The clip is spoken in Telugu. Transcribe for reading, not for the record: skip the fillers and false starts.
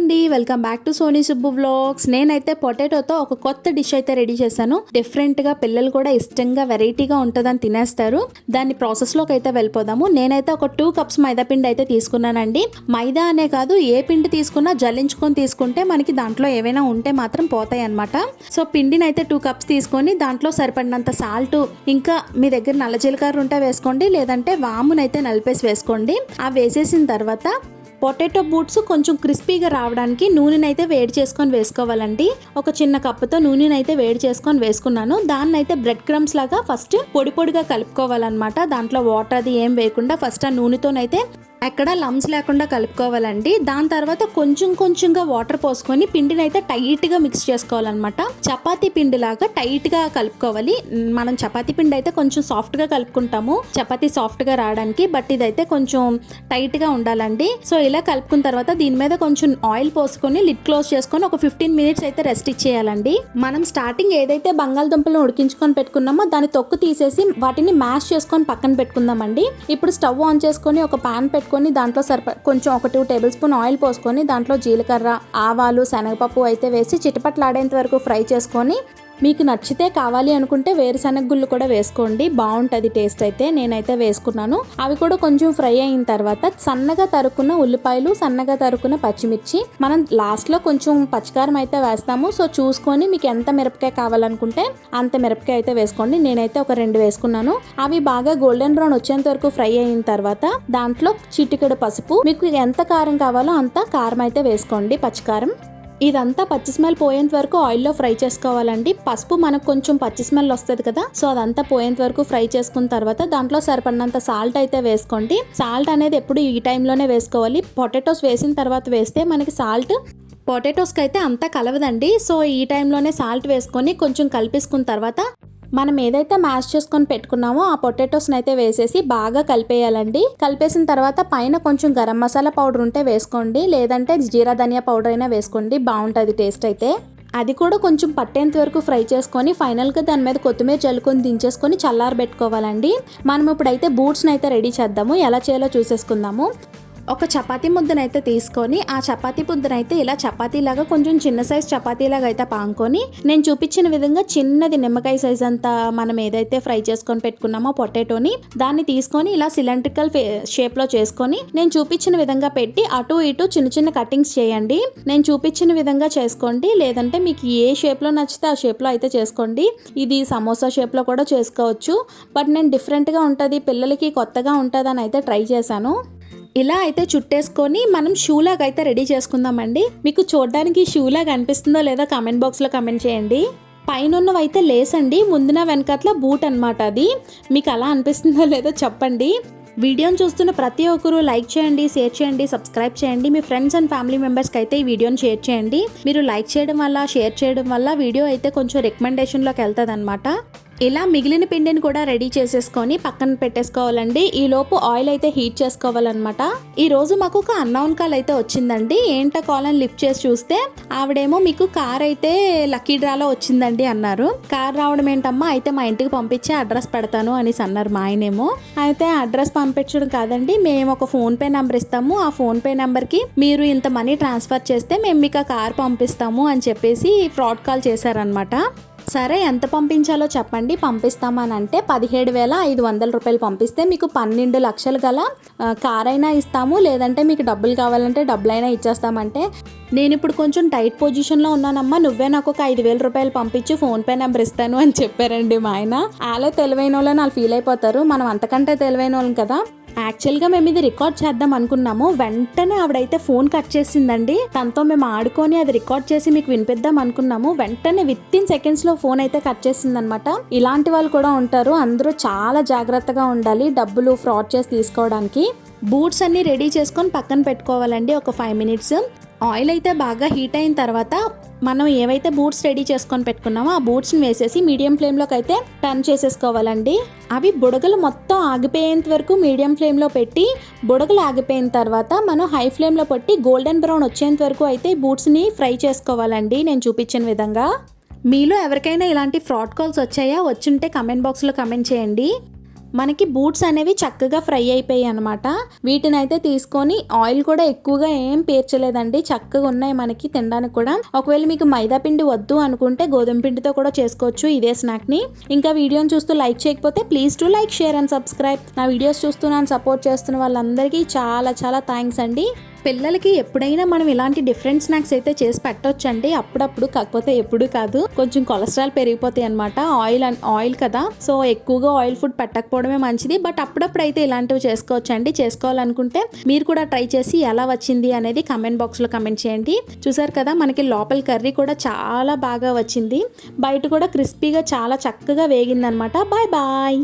అండి, welcome back to Sony Subbu vlogs. నేనైతే పొటాటోతో ఒక కొత్త డిష్ అయితే రెడీ చేశాను. డిఫరెంట్గా పిల్లలు కూడా ఇష్టంగా వెరైటీగా ఉంటుందని తినేస్తారు. దాని ప్రాసెస్లోకి అయితే వెళ్ళిపోదాము. నేనైతే ఒక 2 కప్స్ మైదా పిండి అయితే తీసుకున్నానండి. మైదా అనే కాదు, ఏ పిండి తీసుకున్నా జల్లించుకొని తీసుకుంటే మనకి దాంట్లో ఏవైనా ఉంటే మాత్రం పోతాయి అనమాట. సో పిండిని అయితే 2 కప్స్ తీసుకొని దాంట్లో సరిపడినంత సాల్ట్, ఇంకా మీ దగ్గర నల్ల జీలకర్ర ఉంటే వేసుకోండి, లేదంటే వామునైతే నలిపేసి వేసుకోండి. ఆ వేసేసిన తర్వాత పొటాటో బూట్స్ కొంచెం క్రిస్పీగా రావడానికి నూనెనైతే వేడి చేసుకొని వేసుకోవాలండి. ఒక చిన్న కప్పుతో నూనెనైతే వేడి చేసుకొని వేసుకున్నాను. దాన్ని అయితే బ్రెడ్ క్రమ్స్ లాగా ఫస్ట్ పొడి పొడిగా కలుపుకోవాలన్నమాట. దాంట్లో వాటర్ అది ఏం వేయకుండా ఫస్ట్ ఆ నూనెతోనైతే ఎక్కడ లమ్స్ లేకుండా కలుపుకోవాలండి. దాని తర్వాత కొంచెం కొంచెంగా వాటర్ పోసుకొని పిండిని అయితే టైట్గా మిక్స్ చేసుకోవాలన్నమాట. చపాతీ పిండి లాగా టైట్గా కలుపుకోవాలి. మనం చపాతీ పిండి అయితే కొంచెం సాఫ్ట్గా కలుపుకుంటాము, చపాతీ సాఫ్ట్గా రావడానికి. బట్ ఇదైతే కొంచెం టైట్గా ఉండాలండి. సో ఇలా కలుపుకున్న తర్వాత దీని మీద కొంచెం ఆయిల్ పోసుకొని లిడ్ క్లోజ్ చేసుకొని ఒక 15 మినిట్స్ అయితే రెస్ట్ ఇచ్చేయాలండి. మనం స్టార్టింగ్ ఏదైతే బంగాళదుంపలను ఉడికించుకొని పెట్టుకున్నామో దాని తొక్కు తీసేసి వాటిని మ్యాష్ చేసుకొని పక్కన పెట్టుకుందామండి. ఇప్పుడు స్టవ్ ఆన్ చేసుకొని ఒక పాన్ పెట్టుకొని దాంట్లో కొంచెం ఒక 2 టేబుల్ స్పూన్ ఆయిల్ పోసుకొని దాంట్లో జీలకర్ర, ఆవాలు, శనగపప్పు అయితే వేసి చిటపట్లాడేంత వరకు ఫ్రై చేసుకొని, మీకు నచ్చితే కావాలి అనుకుంటే వేరుశనగ గుళ్ళు కూడా వేసుకోండి, బాగుంటుంది టేస్ట్ అయితే. నేనైతే వేసుకున్నాను. అవి కూడా కొంచెం ఫ్రై అయిన తర్వాత సన్నగా తరుక్కున్న ఉల్లిపాయలు, సన్నగా తరుక్కున్న పచ్చిమిర్చి, మనం లాస్ట్లో కొంచెం పచ్చికారం అయితే వేస్తాము. సో చూసుకొని మీకు ఎంత మిరపకాయ కావాలనుకుంటే అంత మిరపకాయ అయితే వేసుకోండి. నేనైతే ఒక 2 వేసుకున్నాను. అవి బాగా గోల్డెన్ బ్రౌన్ వచ్చేంత వరకు ఫ్రై అయిన తర్వాత దాంట్లో చిటికెడు పసుపు, మీకు ఎంత కారం కావాలో అంత కారం అయితే వేసుకోండి, పచ్చికారం. ఇదంతా పచ్చి స్మెల్ పోయేంత వరకు ఆయిల్లో ఫ్రై చేసుకోవాలండి. పసుపు మనకు కొంచెం పచ్చి స్మెల్ వస్తుంది కదా, సో అదంతా పోయేంత వరకు ఫ్రై చేసుకున్న తర్వాత దాంట్లో సరిపడినంత సాల్ట్ అయితే వేసుకోండి. సాల్ట్ అనేది ఎప్పుడు ఈ టైంలోనే వేసుకోవాలి. పొటాటోస్ వేసిన తర్వాత వేస్తే మనకి సాల్ట్ పొటాటోస్కి అయితే అంతా కలవదండి. సో ఈ టైంలోనే సాల్ట్ వేసుకొని కొంచెం కలిపేసుకున్న తర్వాత మనం ఏదైతే మ్యాష్ చేసుకొని పెట్టుకున్నామో ఆ పొటాటోస్ని అయితే వేసేసి బాగా కలిపేయాలండి. కలిపేసిన తర్వాత పైన కొంచెం గరం మసాలా పౌడర్ ఉంటే వేసుకోండి, లేదంటే జీరా ధనియా పౌడర్ అయినా వేసుకోండి, బాగుంటుంది టేస్ట్ అయితే. అది కూడా కొంచెం పట్టేంత వరకు ఫ్రై చేసుకొని ఫైనల్గా దాని మీద కొత్తిమీర చల్లుకొని దించేసుకొని చల్లారబెట్టుకోవాలండి. మనం ఇప్పుడైతే బూట్స్ని అయితే రెడీ చేద్దాము. ఎలా చేయాలో చూసేసుకుందాము. ఒక చపాతీ ముద్దనైతే తీసుకొని ఆ చపాతీ ముద్దనైతే ఇలా చపాతీలాగా కొంచెం చిన్న సైజ్ చపాతీలాగా అయితే పాంకొని, నేను చూపించిన విధంగా చిన్నది నిమ్మకాయ సైజ్ అంతా మనం ఏదైతే ఫ్రై చేసుకొని పెట్టుకున్నామో పొటాటోని దాన్ని తీసుకొని ఇలా సిలిండ్రికల్ షేప్లో చేసుకొని నేను చూపించిన విధంగా పెట్టి అటు ఇటు చిన్న చిన్న కటింగ్స్ చేయండి. నేను చూపించిన విధంగా చేసుకోండి, లేదంటే మీకు ఏ షేప్లో నచ్చితే ఆ షేప్లో అయితే చేసుకోండి. ఇది సమోసా షేప్లో కూడా చేసుకోవచ్చు, బట్ నేను డిఫరెంట్గా ఉంటుంది, పిల్లలకి కొత్తగా ఉంటుందని అయితే ట్రై చేశాను. ఇలా అయితే చుట్టేసుకొని మనం షూలాగా అయితే రెడీ చేసుకుందామండి. మీకు చూడడానికి షూలాగా అనిపిస్తుందో లేదో కామెంట్ బాక్స్లో కామెంట్ చేయండి. పైన ఉన్నవైతే లేస్ అండి, ముందున వెనకట్ల బూట్ అనమాట. అది మీకు అలా అనిపిస్తుందో లేదో చెప్పండి. వీడియోని చూస్తున్న ప్రతి ఒక్కరూ లైక్ చేయండి, షేర్ చేయండి, సబ్స్క్రైబ్ చేయండి. మీ ఫ్రెండ్స్ అండ్ ఫ్యామిలీ మెంబర్స్కి అయితే ఈ వీడియోని షేర్ చేయండి. మీరు లైక్ చేయడం వల్ల, షేర్ చేయడం వల్ల వీడియో అయితే కొంచెం రికమెండేషన్లోకి వెళ్తుంది అనమాట. ఇలా మిగిలిన పిండిని కూడా రెడీ చేసేసుకొని పక్కన పెట్టేసుకోవాలండి. ఈ లోపు ఆయిల్ అయితే హీట్ చేసుకోవాలన్నమాట. ఈ రోజు మాకు ఒక అన్నౌన్ కాల్ అయితే వచ్చిందండి. ఏంటో కాల్ అని లిఫ్ట్ చేసి చూస్తే ఆవిడేమో మీకు కార్ అయితే లక్కీ డ్రాలో వచ్చిందండి అన్నారు. కార్ రావడం ఏంటమ్మా, అయితే మా ఇంటికి పంపించి అడ్రస్ పెడతాను అనేసి అన్నారు మా ఆయనేమో. అయితే అడ్రస్ పంపించడం కాదండి, మేము ఒక ఫోన్పే నెంబర్ ఇస్తాము, ఆ ఫోన్పే నెంబర్కి మీరు ఇంత మనీ ట్రాన్స్ఫర్ చేస్తే మేము మీకు ఆ కార్ పంపిస్తాము అని చెప్పేసి ఫ్రాడ్ కాల్ చేశారనమాట. సరే ఎంత పంపించాలో చెప్పండి, పంపిస్తామని అంటే 17,500 రూపాయలు పంపిస్తే మీకు 12 లక్షలు గల కార్ అయినా ఇస్తాము, లేదంటే మీకు డబ్బులు కావాలంటే డబ్బులైనా ఇచ్చేస్తామంటే, నేను ఇప్పుడు కొంచెం టైట్ పొజిషన్లో ఉన్నానమ్మా, నువ్వే నాకు ఒక 5,000 రూపాయలు పంపించి ఫోన్పే నెంబర్ ఇస్తాను అని చెప్పారండి మా ఆయన. అలా తెలివైన వాళ్ళని వాళ్ళు ఫీల్ అయిపోతారు, మనం అంతకంటే తెలివైన వాళ్ళం కదా. యాక్చువల్గా మేము ఇది రికార్డ్ చేద్దాం అనుకున్నాము. వెంటనే ఆవిడైతే ఫోన్ కట్ చేసిందండి. తనతో మేము ఆడుకొని అది రికార్డ్ చేసి మీకు వినిపిద్దాం అనుకున్నాము. వెంటనే వితిన్ సెకండ్స్లో ఫోన్ అయితే కట్ చేసిందనమాట. ఇలాంటి వాళ్ళు కూడా ఉంటారు, అందరూ చాలా జాగ్రత్తగా ఉండాలి డబ్బులు ఫ్రాడ్ చేసి తీసుకోవడానికి. బూట్స్ అన్ని రెడీ చేసుకొని పక్కన పెట్టుకోవాలండి ఒక 5 మినిట్స్. ఆయిల్ అయితే బాగా హీట్ అయిన తర్వాత మనం ఏవైతే బూట్స్ రెడీ చేసుకొని పెట్టుకున్నామో ఆ బూట్స్ని వేసేసి మీడియం ఫ్లేమ్లోకి అయితే టర్న్ చేసేసుకోవాలండి. అవి బుడగలు మొత్తం ఆగిపోయేంత వరకు మీడియం ఫ్లేమ్లో పెట్టి, బుడగలు ఆగిపోయిన తర్వాత మనం హై ఫ్లేమ్లో పెట్టి గోల్డెన్ బ్రౌన్ వచ్చేంత వరకు అయితే బూట్స్ని ఫ్రై చేసుకోవాలండి నేను చూపించిన విధంగా. మీలో ఎవరికైనా ఇలాంటి ఫ్రాడ్ కాల్స్ వచ్చాయా, వచ్చుంటే కమెంట్ బాక్స్లో కమెంట్ చేయండి. మనకి బూట్స్ అనేవి చక్కగా ఫ్రై అయిపోయాయి అనమాట. వీటిని అయితే తీసుకొని ఆయిల్ కూడా ఎక్కువగా ఏం పేర్చలేదండి, చక్కగా ఉన్నాయి మనకి తినడానికి కూడా. ఒకవేళ మీకు మైదా పిండి వద్దు అనుకుంటే గోధుమ పిండితో కూడా చేసుకోవచ్చు ఇదే స్నాక్ ని. ఇంకా వీడియోని చూస్తూ లైక్ చేయకపోతే please to like, share and subscribe. నా వీడియోస్ చూస్తూ నన్ను సపోర్ట్ చేస్తున్న వాళ్ళందరికీ చాలా చాలా థ్యాంక్స్ అండి. పిల్లలకి ఎప్పుడైనా మనం ఇలాంటి డిఫరెంట్ స్నాక్స్ అయితే చేసి పెట్టొచ్చండి అప్పుడప్పుడు, కాకపోతే ఎప్పుడు కాదు, కొంచెం కొలెస్ట్రాల్ పెరిగిపోతాయి అనమాట. ఆయిల్ కదా, సో ఎక్కువగా ఆయిల్ ఫుడ్ పెట్టకపోవడమే మంచిది. బట్ అప్పుడప్పుడు అయితే ఇలాంటివి చేసుకోవచ్చండి. చేసుకోవాలనుకుంటే మీరు కూడా ట్రై చేసి ఎలా వచ్చింది అనేది కమెంట్ బాక్స్లో కమెంట్ చేయండి. చూసారు కదా, మనకి లోపల కర్రీ కూడా చాలా బాగా వచ్చింది, బయట కూడా క్రిస్పీగా చాలా చక్కగా వేగిందనమాట. Bye bye.